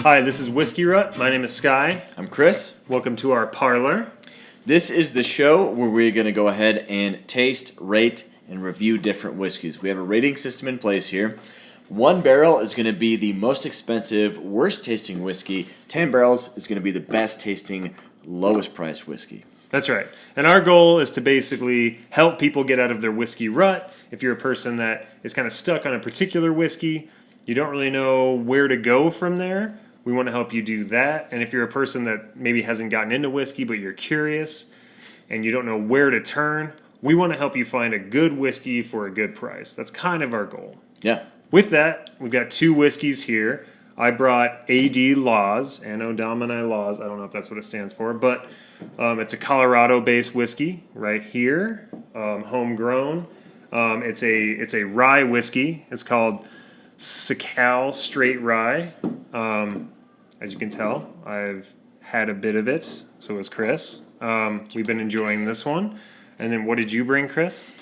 Hi, this is Whiskey-Rut. My name is Skye. I'm Chris. Welcome to our parlor. This is the show where we're going to go ahead and taste, rate, and review different whiskeys. We have a rating system in place here. 1 barrel is going to be the most expensive, worst tasting whiskey. 10 barrels is going to be the best tasting, lowest priced whiskey. That's right. And our goal is to basically help people get out of their whiskey rut. If you're a person that is kind of stuck on a particular whiskey, you don't really know where to go from there, we want to help you do that. And if you're a person that maybe hasn't gotten into whiskey, but you're curious and you don't know where to turn, we want to help you find a good whiskey for a good price. That's kind of our goal. Yeah. With that, we've got 2 whiskeys here. I brought AD Laws, Anno Domini Laws. I don't know if that's what it stands for, but it's a Colorado-based whiskey right here, homegrown. It's a rye whiskey. It's called Skye Straight Rye. As you can tell, I've had a bit of it. So has Chris. We've been enjoying this one. And then what did you bring, Chris?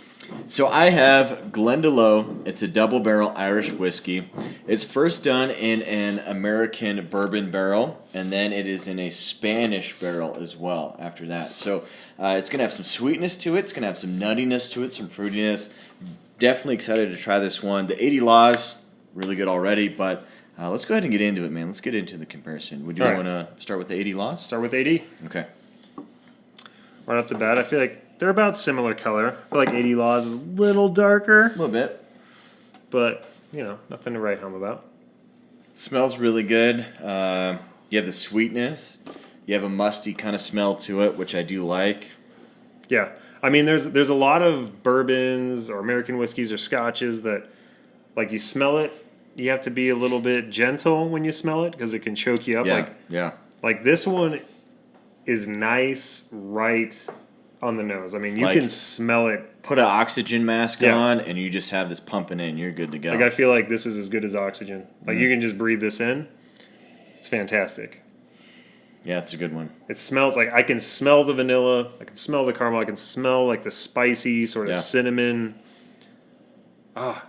So I have Glendalough. It's a double barrel Irish whiskey. It's first done in an American bourbon barrel, and then it is in a Spanish barrel as well after that. So it's going to have some sweetness to it. It's going to have some nuttiness to it, some fruitiness. Definitely excited to try this one. The 80 Laws, really good already, but let's go ahead and get into it, man. Let's get into the comparison. Would you want to start with the 80 Laws? Start with 80. Okay. Right off the bat, I feel like they're about similar color. I feel like 80 Laws is a little darker. A little bit. But, nothing to write home about. It smells really good. You have the sweetness. You have a musty kind of smell to it, which I do like. Yeah. I mean, there's a lot of bourbons or American whiskeys or scotches that, like, you smell it, you have to be a little bit gentle when you smell it because it can choke you up. Like this one is nice right on the nose. I mean, you can smell it. Put an oxygen mask on, and you just have this pumping in. You're good to go. Like, I feel like this is as good as oxygen. Like, you can just breathe this in. It's fantastic. Yeah, it's a good one. It smells like, I can smell the vanilla. I can smell the caramel. I can smell, like, the spicy sort of cinnamon.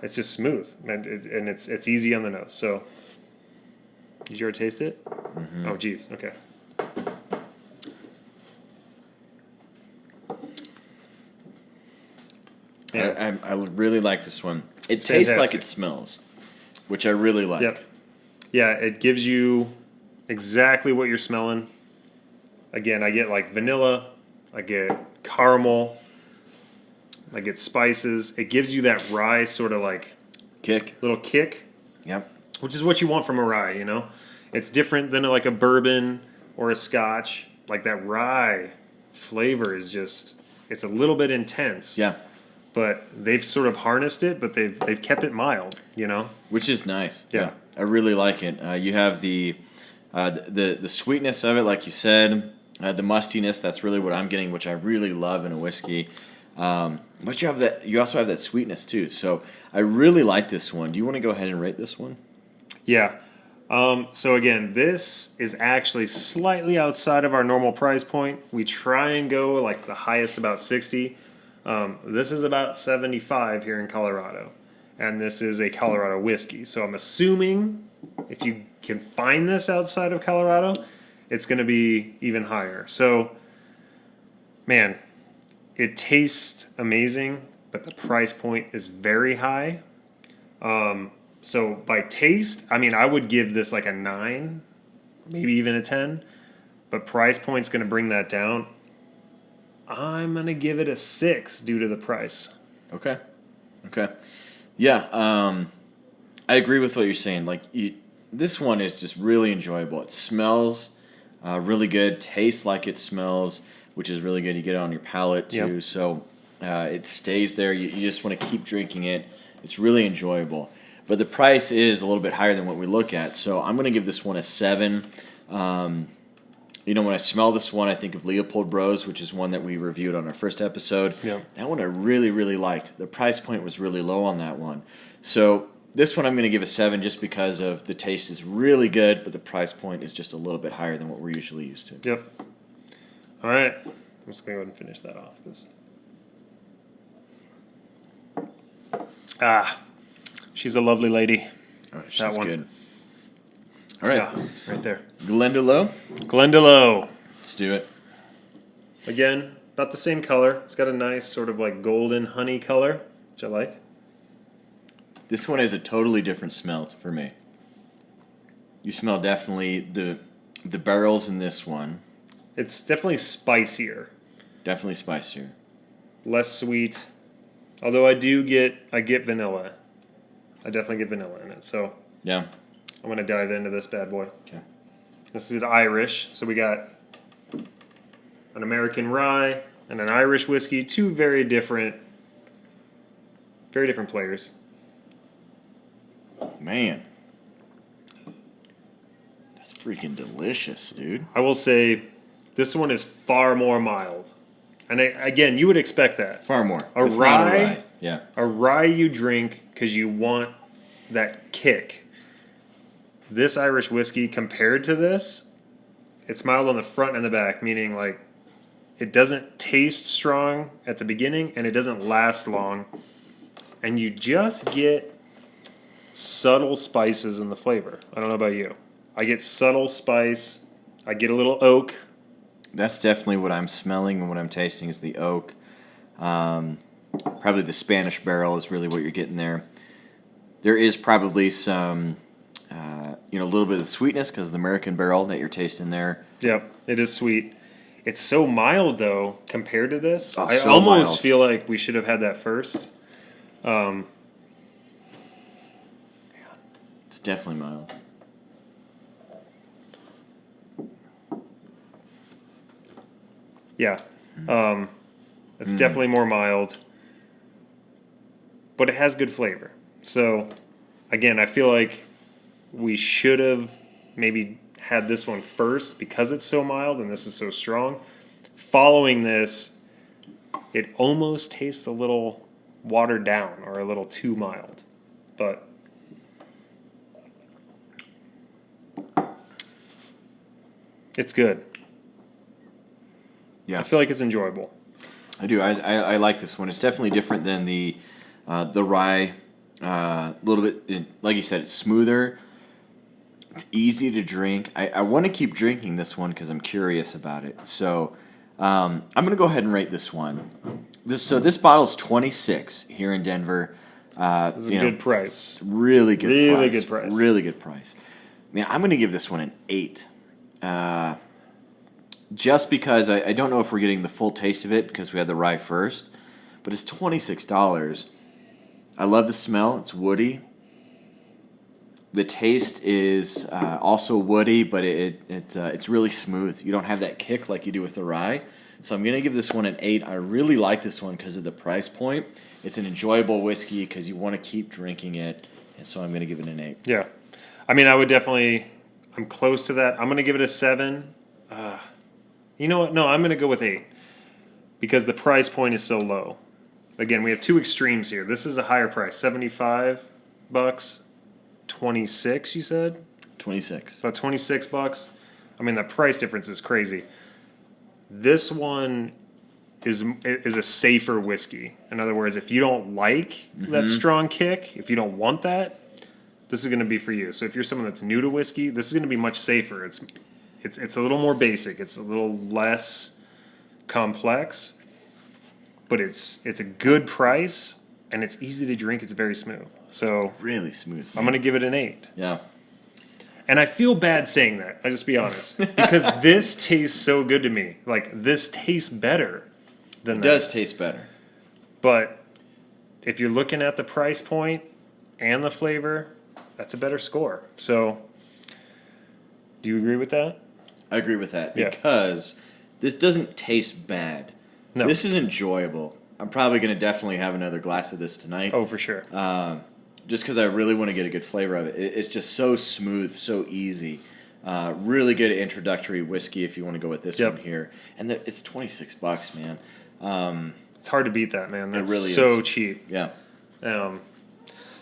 It's just smooth. And it's easy on the nose. So, did you already taste it? Mm-hmm. Oh, geez. Okay. Yeah. I really like this one. It tastes like it smells, which I really like. Yep. Yeah, it gives you exactly what you're smelling. Again, I get like vanilla, I get caramel, I get spices. It gives you that rye sort of like little kick. Yep. Which is what you want from a rye, It's different than like a bourbon or a scotch. Like that rye flavor is just, it's a little bit intense. Yeah. But they've sort of harnessed it, but they've kept it mild, Which is nice. Yeah. I really like it. You have the sweetness of it, like you said, the mustiness. That's really what I'm getting, which I really love in a whiskey. But you also have that sweetness too. So I really like this one. Do you want to go ahead and rate this one? Yeah. So again, this is actually slightly outside of our normal price point. We try and go like the highest about 60. This is about 75 here in Colorado, and this is a Colorado whiskey. So I'm assuming if you can find this outside of Colorado, it's going to be even higher. So, man, it tastes amazing, but the price point is very high. So by taste, I mean, I would give this like a 9, maybe even a 10, but price point's going to bring that down. I'm going to give it a 6 due to the price. Okay. Yeah, I agree with what you're saying. Like, this one is just really enjoyable. It smells really good, tastes like it smells, which is really good. You get it on your palate, too. Yep. So it stays there. You just want to keep drinking it. It's really enjoyable. But the price is a little bit higher than what we look at. So I'm going to give this one a 7. When I smell this one, I think of Leopold Bros, which is one that we reviewed on our first episode. Yep. That one I really, really liked. The price point was really low on that one. So this one I'm going to give a 7 just because of the taste is really good, but the price point is just a little bit higher than what we're usually used to. Yep. All right. I'm just going to go ahead and finish that off. Ah, she's a lovely lady. Oh, she's good. All right. Yeah, right there. Glendalough. Glendalough. Let's do it. Again, about the same color. It's got a nice sort of like golden honey color, which I like. This one has a totally different smell for me. You smell definitely the barrels in this one. It's definitely spicier. Definitely spicier. Less sweet. Although I get vanilla. I definitely get vanilla in it. So Yeah. I'm going to dive into this bad boy. Okay. This is Irish. So we got an American rye and an Irish whiskey. Two very different players. Man. That's freaking delicious, dude. I will say this one is far more mild. And again, you would expect that. Far more. It's not rye? a rye. Yeah. A rye you drink because you want that kick. This Irish whiskey, compared to this, it's mild on the front and the back, meaning like it doesn't taste strong at the beginning and it doesn't last long. And you just get subtle spices in the flavor. I don't know about you. I get subtle spice. I get a little oak. That's definitely what I'm smelling and what I'm tasting is the oak. Probably the Spanish barrel is really what you're getting there. There is probably some, a little bit of sweetness because of the American barrel that you're tasting there. Yep, it is sweet. It's so mild, though, compared to this. Oh, I so almost mild. feel like we should have had that first. It's definitely mild. Yeah. It's definitely more mild. But it has good flavor. So, again, I feel like we should have maybe had this one first because it's so mild and this is so strong. Following this, it almost tastes a little watered down or a little too mild. But it's good. Yeah. I feel like it's enjoyable. I do. I like this one. It's definitely different than the rye. A little bit, like you said, it's smoother. It's easy to drink. I want to keep drinking this one because I'm curious about it. So I'm going to go ahead and rate this one. This bottle's $26 here in Denver. This is a good price. Really good Really price. good price. Really good price. Man, I'm going to give this one an 8. Just because I don't know if we're getting the full taste of it because we had the rye first, but it's $26. I love the smell. It's woody. The taste is also woody, but it's really smooth. You don't have that kick like you do with the rye. So I'm going to give this one an 8. I really like this one because of the price point. It's an enjoyable whiskey because you want to keep drinking it, and so I'm going to give it an 8. Yeah. I mean, I'm close to that. I'm going to give it a 7. You know what? No, I'm going to go with 8 because the price point is so low. Again, we have two extremes here. This is a higher price, $75, 26. You said 26. about $26. I mean, the price difference is crazy. This one is a safer whiskey. In other words, if you don't like that strong kick, if you don't want that, this is going to be for you. So if you're someone that's new to whiskey, this is going to be much safer. It's a little more basic. It's a little less complex, but it's a good price and it's easy to drink. It's very smooth. So Really smooth. I'm going to give it an 8. Yeah. And I feel bad saying that. I'll just be honest because this tastes so good to me. Like this tastes better than It that. does taste better. But if you're looking at the price point and the flavor, that's a better score. So do you agree with that? I agree with that Yeah. because this doesn't taste bad. No. This is enjoyable. I'm probably going to definitely have another glass of this tonight. Oh, for sure. Just because I really want to get a good flavor of it. It's just so smooth, so easy. Really good introductory whiskey if you want to go with this Yep. one here. And it's $26, man. It's hard to beat that, man. That's really so is. cheap. Yeah.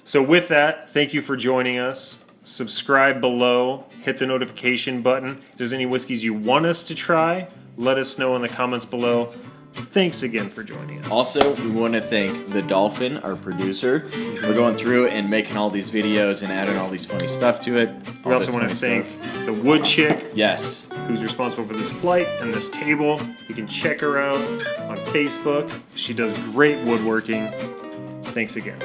So with that, thank you for joining us. Subscribe below. Hit the notification button. If there's any whiskeys you want us to try, let us know in the comments below. Thanks again for joining us. Also, we want to thank the Dolphin, our producer. We're going through and making all these videos and adding all these funny stuff to it. We also want to thank the Wood Chick, Yes. who's responsible for this flight and this table. You can check her out on Facebook. She does great woodworking. Thanks again.